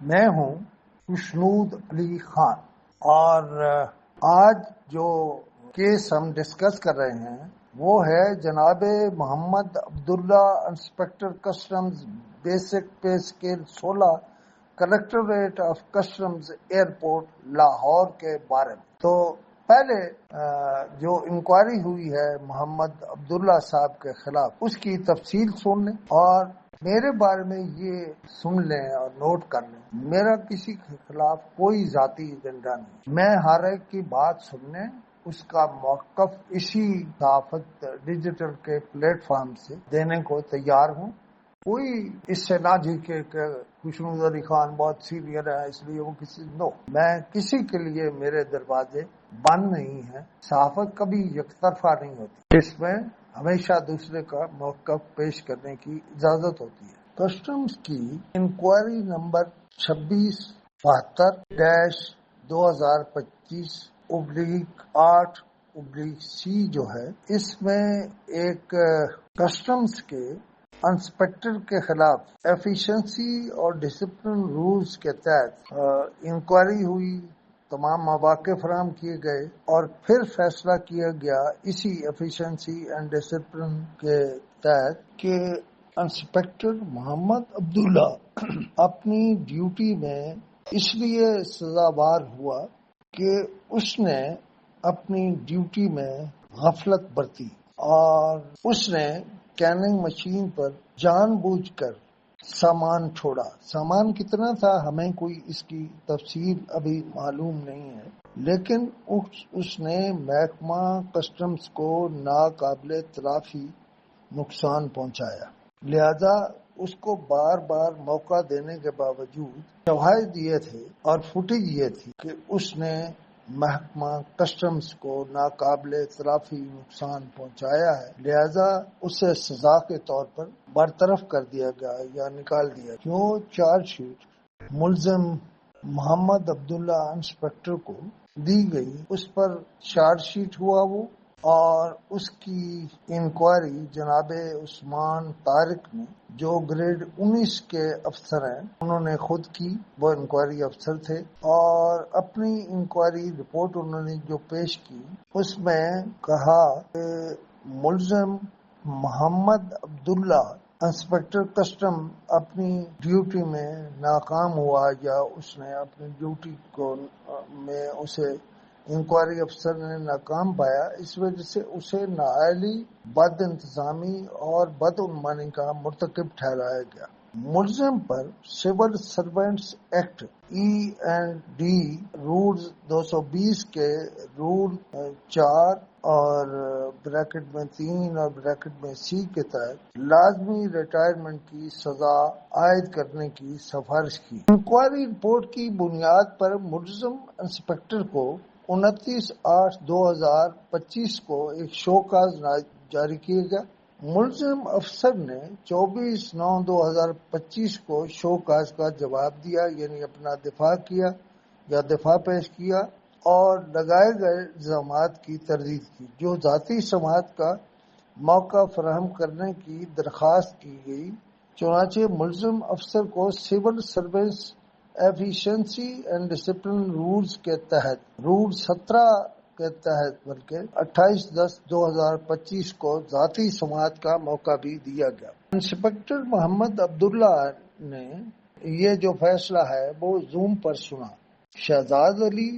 میں ہوں خشنود علی خان، اور آج جو کیس ہم ڈسکس کر رہے ہیں وہ ہے جناب Muhammad Abdullah, inspector customs basic pay scale 16، collectorate of customs airport Lahore کے بارے میں۔ تو پہلے جو انکوائری ہوئی ہے محمد عبداللہ صاحب کے خلاف، اس کی تفصیل سن لیں اور میرے بارے میں یہ سن لیں اور نوٹ کر لیں۔ میرا کسی کے خلاف کوئی ذاتی ایجنڈا نہیں، میں ہر ایک کی بات سننے، اس کا موقف اسی صحافت ڈیجیٹل کے پلیٹ فارم سے دینے کو تیار ہوں۔ کوئی اس سے نہ جھیکے کہ خشنود علی خان بہت سینئر ہے اس لیے وہ میں کسی کے لیے میرے دروازے بند نہیں ہیں۔ صحافت کبھی یک طرفہ نہیں ہوتی، اس میں ہمیشہ دوسرے کا موقف پیش کرنے کی اجازت ہوتی ہے۔ کسٹمز کی انکوائری نمبر 2672/2025/8/C جو ہے، اس میں ایک کسٹمز کے انسپکٹر کے خلاف ایفیشنسی اور ڈسپلن رولز کے تحت انکوائری ہوئی، تمام مواقع فراہم کیے گئے اور پھر فیصلہ کیا گیا اسی ایفیشنسی اینڈ ڈسپلن کے تحت کہ انسپکٹر محمد عبداللہ اپنی ڈیوٹی میں اس لیے سزاوار ہوا کہ اس نے اپنی ڈیوٹی میں غفلت برتی اور اس نے اسکیننگ مشین پر جان بوجھ کر سامان چھوڑا۔ سامان کتنا تھا ہمیں کوئی اس کی تفصیل ابھی معلوم نہیں ہے، لیکن اس نے محکمہ کسٹمز کو ناقابل تلافی نقصان پہنچایا۔ لہذا اس کو بار بار موقع دینے کے باوجود شواہد یہ تھے اور فوٹیج یہ تھی کہ اس نے محکمہ کسٹمز کو ناقابل تلافی نقصان پہنچایا ہے، لہذا اسے سزا کے طور پر برطرف کر دیا گیا یا نکال دیا۔ جو چارج شیٹ ملزم محمد عبداللہ انسپکٹر کو دی گئی اس پر چارج شیٹ ہوا وہ، اور اس کی انکوائری جناب عثمان طارق نے، جو گریڈ 19 کے افسر ہیں، انہوں نے خود کی، وہ انکوائری افسر تھے، اور اپنی انکوائری رپورٹ انہوں نے جو پیش کی اس میں کہا کہ ملزم محمد عبداللہ انسپکٹر کسٹم اپنی ڈیوٹی میں ناکام ہوا، یا اس نے اپنی ڈیوٹی میں اسے انکوائری افسر نے ناکام پایا، اس وجہ سے اسے نااہلی، بد انتظامی اور بدعنوانی کا مرتکب ٹھہرایا گیا۔ ملزم پر civil servants act E&D rules 220 کے رول 4 اور بریکٹ میں 3 اور بریکٹ میں C کے تحت لازمی ریٹائرمنٹ کی سزا عائد کرنے کی سفارش کی۔ انکوائری رپورٹ کی بنیاد پر ملزم انسپکٹر کو 29/8/2025 کو ایک شو کاز جاری کیا گیا۔ ملزم افسر نے 24/9/2025 کو شو کاز کا جواب دیا، یعنی اپنا دفاع کیا یا دفاع پیش کیا اور لگائے گئے الزامات کی تردید کی۔ جو ذاتی سماعت کا موقع فراہم کرنے کی درخواست کی گئی، چنانچہ ملزم افسر کو civil service efficiency and discipline rules کے تحت، رول 17 کے تحت بلکہ 28/10/2025 کو ذاتی سماعت کا موقع بھی دیا گیا۔ انسپکٹر محمد عبداللہ نے یہ جو فیصلہ ہے وہ زوم پر سنا۔ شہزاد علی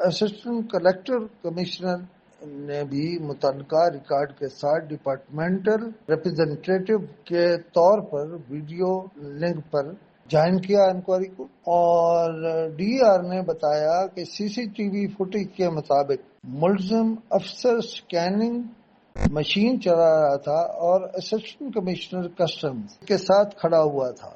اسسٹنٹ کلیکٹر کمشنر نے بھی متعلقہ ریکارڈ کے ساتھ ڈپارٹمنٹل ریپرزینٹیٹیو کے طور پر ویڈیو لنک پر جوائن کیا انکوائری کو، اور DER نے بتایا کہ CCTV فوٹیج کے مطابق ملزم افسر اسکیننگ مشین چلا رہا تھا اور اسسٹنٹ کمشنر کسٹمز کے ساتھ کھڑا ہوا تھا۔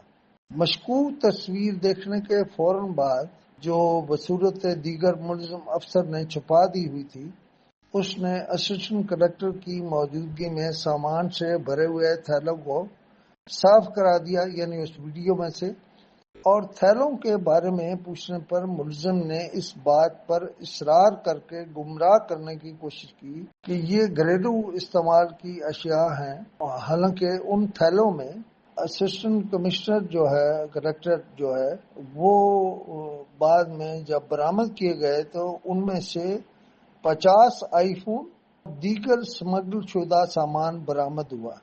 مشکوک تصویر دیکھنے کے فوراً بعد، جو بصورت دیگر ملزم افسر نے چھپا دی ہوئی تھی، اس نے اسسٹنٹ کلیکٹر کی موجودگی میں سامان سے بھرے ہوئے تھیلوں کو صاف کرا دیا، یعنی اس ویڈیو میں سے، اور تھیلوں کے بارے میں پوچھنے پر ملزم نے اس بات پر اصرار کر کے گمراہ کرنے کی کوشش کی کہ یہ گھریلو استعمال کی اشیاء ہیں، حالانکہ ان تھیلوں میں اسسٹنٹ کمشنر جو ہے، کلیکٹر جو ہے، وہ بعد میں جب برآمد کیے گئے تو ان میں سے 50 آئی فون دیگر سمگل شدہ سامان برآمد ہوا۔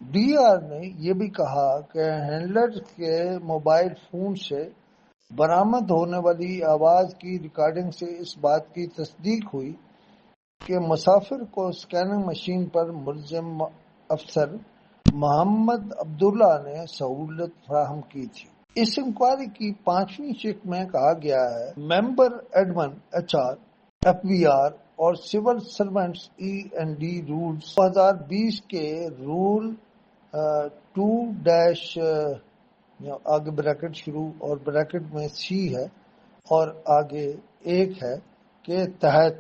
ڈی آر نے یہ بھی کہا کہ ہینڈلر کے موبائل فون سے برآمد ہونے والی آواز کی ریکارڈنگ سے اس بات کی تصدیق ہوئی کہ مسافر کو اسکیننگ مشین پر ملزم افسر محمد عبداللہ نے سہولت فراہم کی تھی۔ اس انکوائری کی 5ویں شق میں کہا گیا ہے member admin H R, F B R اور civil servants E and D rules 2020 کے رول 2- آگے بریکٹ شروع اور بریکٹ میں سی ہے اور آگے 1 ہے کے تحت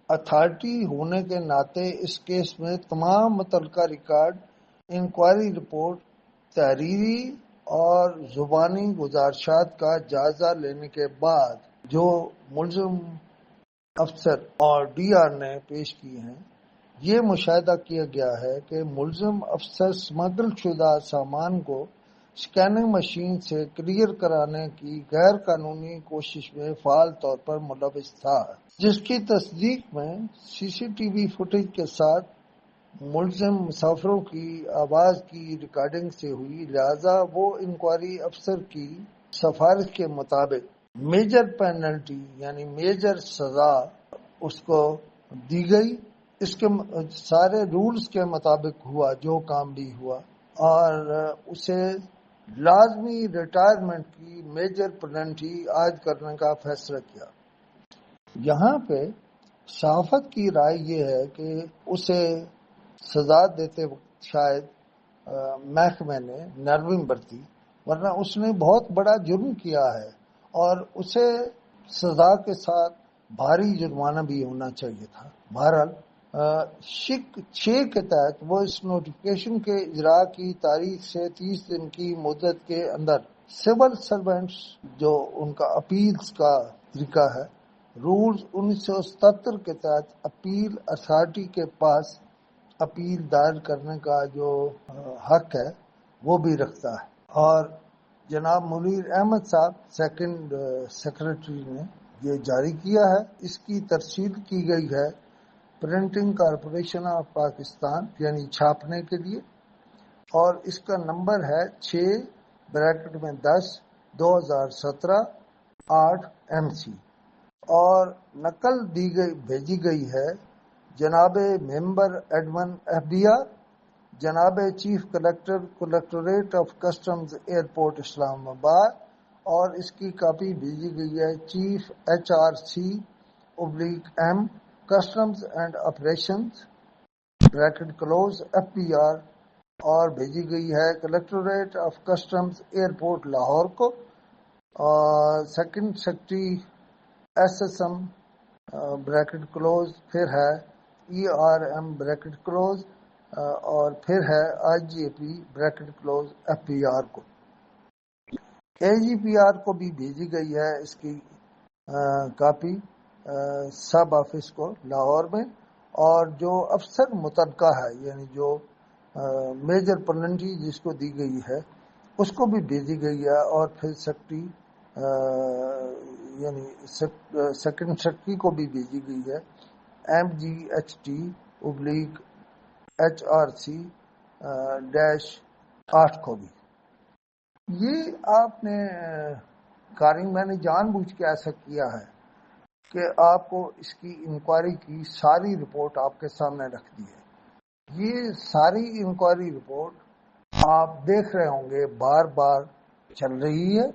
اتھارٹی ہونے کے ناطے اس کیس میں تمام متعلقہ ریکارڈ، انکوائری رپورٹ، تحریری اور زبانی گزارشات کا جائزہ لینے کے بعد جو ملزم افسر اور ڈی آر نے پیش کیے ہیں، یہ مشاہدہ کیا گیا ہے کہ ملزم افسر سمگل شدہ سامان کو اسکیننگ مشین سے کلیئر کرانے کی غیر قانونی کوشش میں فعال طور پر ملوث تھا، جس کی تصدیق میں سی سی ٹی وی فوٹیج کے ساتھ ملزم مسافروں کی آواز کی ریکارڈنگ سے ہوئی، لہذا وہ انکوائری افسر کی سفارش کے مطابق میجر پینلٹی یعنی میجر سزا اس کو دی گئی۔ اس کے سارے رولز کے مطابق ہوا جو کام بھی ہوا، اور اسے لازمی ریٹائرمنٹ کی میجر پینلٹی عائد کرنے کا فیصلہ کیا۔ یہاں پہ صحافت کی رائے یہ ہے کہ اسے سزا دیتے وقت شاید محکمے نے نرمی برتی، ورنہ اس نے بہت بڑا جرم کیا ہے اور اسے سزا کے ساتھ بھاری جرمانہ بھی ہونا چاہیے تھا۔ بہرحال شق 6 کے تحت وہ اس نوٹیفکیشن کے اجراء کی تاریخ سے 30 دن کی مدت کے اندر سول سروینٹس جو ان کا اپیلز کا طریقہ ہے، رولز 1977 کے تحت اپیل اتھارٹی کے پاس اپیل دائر کرنے کا جو حق ہے وہ بھی رکھتا ہے۔ اور جناب منیر احمد صاحب سیکنڈ سیکرٹری نے یہ جاری کیا ہے۔ اس کی ترسیل کی گئی ہے پرنٹنگ کارپوریشن آف پاکستان یعنی چھاپنے کے لیے، اور اس کا نمبر ہے 6/10/2017 8 MC، اور نقل بھیجی گئی ہے جناب member admin F B R, جناب chief collector collectorate of customs airport Islamabad, اور اس کی کاپی بھیجی گئی ہے chief HRC/M customs and operations (F B R) اور بھیجی گئی ہے collectorate of customs airport Lahore کو، اور سیکنڈ سیکرٹری SSM پھر ہے ERM اور پھر ہے IGAP FPR کو۔ AGPR کو بھی بھیجی گئی ہے اس کی کاپی سب آفس کو لاہور میں، اور جو افسر متعلقہ ہے یعنی جو میجر پینلٹی جس کو دی گئی ہے اس کو بھی بھیجی گئی ہے، اور پھر سیکرٹری یعنی سیکنڈ سیکرٹری کو بھی بھیجی گئی ہے MGHT/HRC-8 کو بھی۔ یہ آپ نے قارئین میں نے جان بوجھ کے ایسا کیا ہے کہ آپ کو اس کی انکوائری کی ساری رپورٹ آپ کے سامنے رکھ دی ہے۔ یہ ساری انکوائری رپورٹ آپ دیکھ رہے ہوں گے بار بار چل رہی ہے۔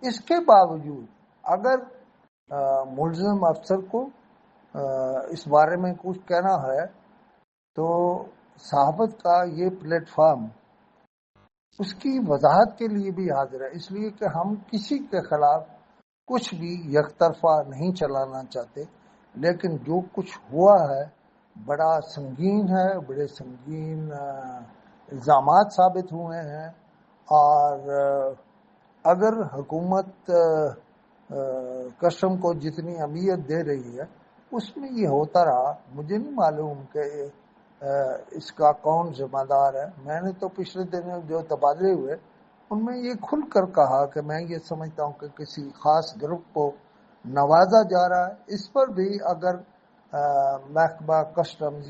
اس کے باوجود اگر ملزم افسر کو اس بارے میں کچھ کہنا ہے تو صحافت کا یہ پلیٹ فارم اس کی وضاحت کے لیے بھی حاضر ہے، اس لیے کہ ہم کسی کے خلاف کچھ بھی یک طرفہ نہیں چلانا چاہتے، لیکن جو کچھ ہوا ہے بڑا سنگین ہے، بڑے سنگین الزامات ثابت ہوئے ہیں، اور اگر حکومت کسٹم کو جتنی اہمیت دے رہی ہے اس میں یہ ہوتا رہا، مجھے نہیں معلوم کہ اس کا کون ذمہ دار ہے. میں نے تو پچھلے دنوں جو تبادلے ہوئے ان میں یہ کھل کر کہا کہ میں یہ سمجھتا ہوں کہ کسی خاص گروپ کو نوازا جا رہا ہے. اس پر بھی اگر محکمہ کسٹمز